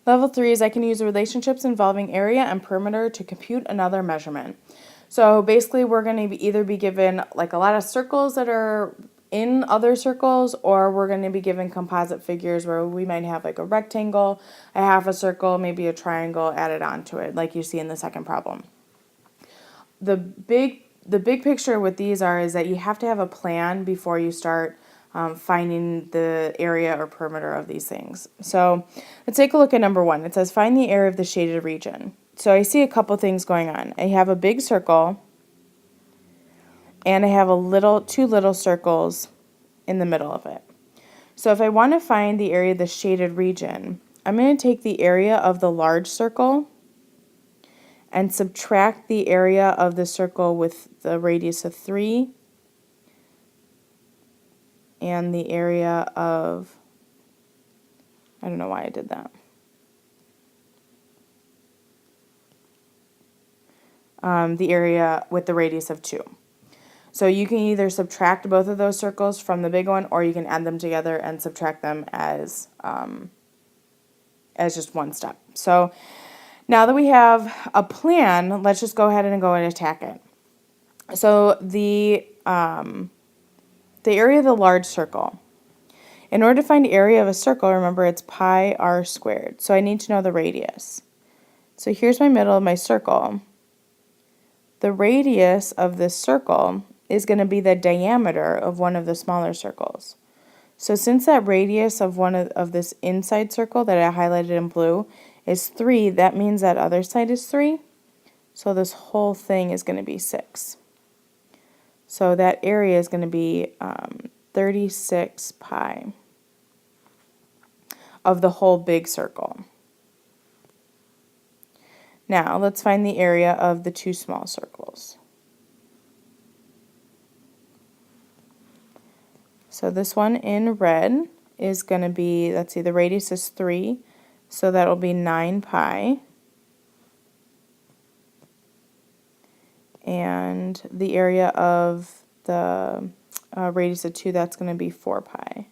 Level 3 is I can use relationships involving area and perimeter to compute another measurement. So basically we're going to either be given like a lot of circles that are in other circles, or we're going to be given composite figures where we might have like a rectangle, a half a circle, maybe a triangle added onto it, like you see in the second problem. The big picture with these is that you have to have a plan before you start finding the area or perimeter of these things. So let's take a look at number 1. It says find the area of the shaded region. So I see a couple things going on. I have a big circle, and I have two little circles in the middle of it. So if I want to find the area of the shaded region, I'm going to take the area of the large circle and subtract the area of the circle with the radius of 3 and the area of, I don't know why I did that. The area with the radius of 2. So you can either subtract both of those circles from the big one, or you can add them together and subtract them as just one step. So now that we have a plan, let's just go ahead and attack it. So the area of the large circle. In order to find the area of a circle, remember it's pi r squared. So I need to know the radius. So here's my middle of my circle. The radius of this circle is going to be the diameter of one of the smaller circles. So since that radius of one of this inside circle that I highlighted in blue is 3, that means that other side is 3. So this whole thing is going to be 6. So that area is going to be 36 pi of the whole big circle. Now let's find the area of the two small circles. So this one in red is going to be, let's see, the radius is 3, so that'll be 9 pi. And the area of the radius of 2, that's going to be 4 pi.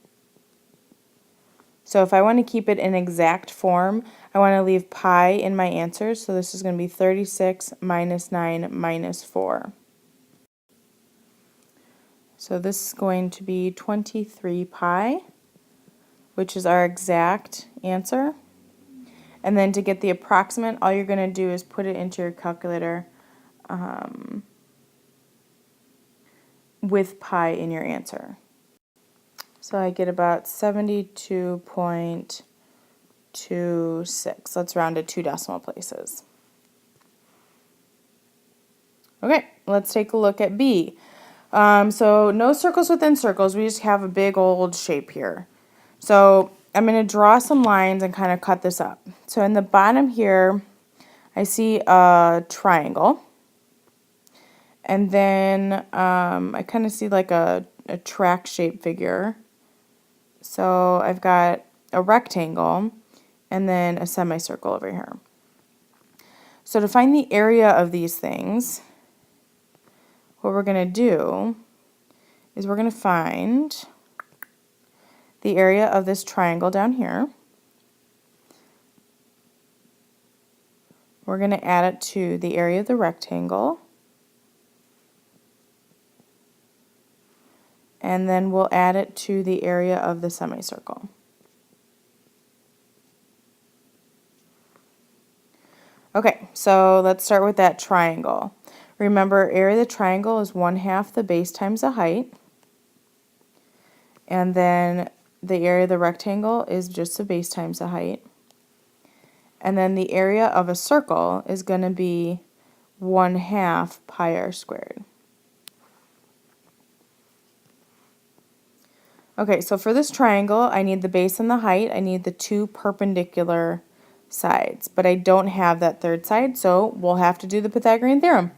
So if I want to keep it in exact form, I want to leave pi in my answers. So this is going to be 36 minus 9 minus 4. So this is going to be 23 pi, which is our exact answer. And then to get the approximate, all you're going to do is put it into your calculator with pi in your answer. So I get about 72.26. Let's round to 2 decimal places. Okay, let's take a look at B. So no circles within circles. We just have a big old shape here. So I'm going to draw some lines and kind of cut this up. So in the bottom here, I see a triangle. And then I kind of see like a track shape figure. So I've got a rectangle and then a semicircle over here. So to find the area of these things, what we're going to do is we're going to find the area of this triangle down here. We're going to add it to the area of the rectangle. And then we'll add it to the area of the semicircle. Okay, so let's start with that triangle. Remember, area of the triangle is 1/2 the base times the height. And then the area of the rectangle is just the base times the height. And then the area of a circle is going to be 1/2 pi r squared. Okay, so for this triangle, I need the base and the height. I need the 2 perpendicular sides, but I don't have that third side, so we'll have to do the Pythagorean theorem.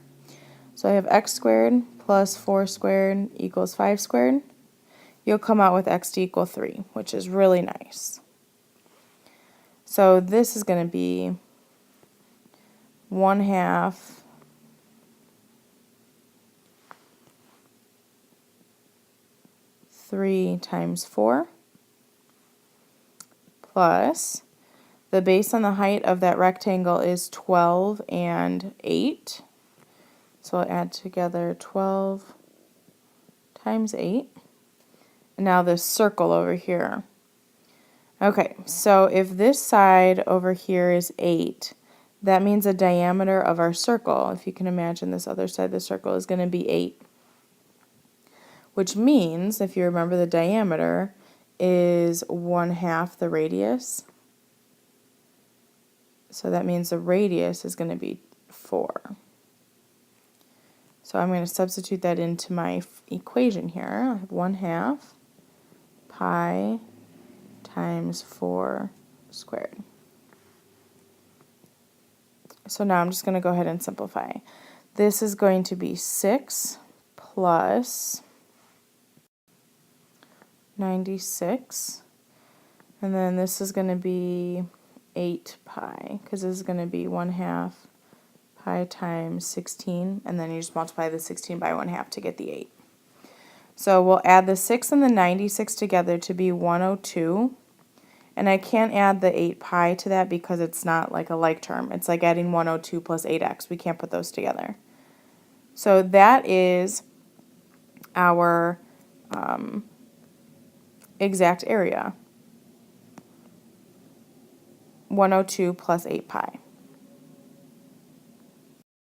So I have x squared plus 4 squared equals 5 squared. You'll come out with x to equal 3, which is really nice. So this is going to be 1/2 3 times 4 plus The base and the height of that rectangle is 12 and 8. So I'll add together 12 times 8. And now this circle over here. Okay, so if this side over here is 8, that means the diameter of our circle, if you can imagine this other side of the circle, is going to be 8. Which means, if you remember, the diameter is 1/2 the radius. So that means the radius is going to be 4. So I'm going to substitute that into my equation here. I have 1/2 pi times 4 squared. So now I'm just going to go ahead and simplify. This is going to be 6 plus 96. And then this is going to be 8 pi, because this is going to be 1/2 pi times 16, and then you just multiply the 16 by 1/2 to get the 8. So we'll add the 6 and the 96 together to be 102, and I can't add the 8 pi to that because it's not like a like term. It's like adding 102 plus 8x. We can't put those together. So that is our exact area. 102 plus 8 pi.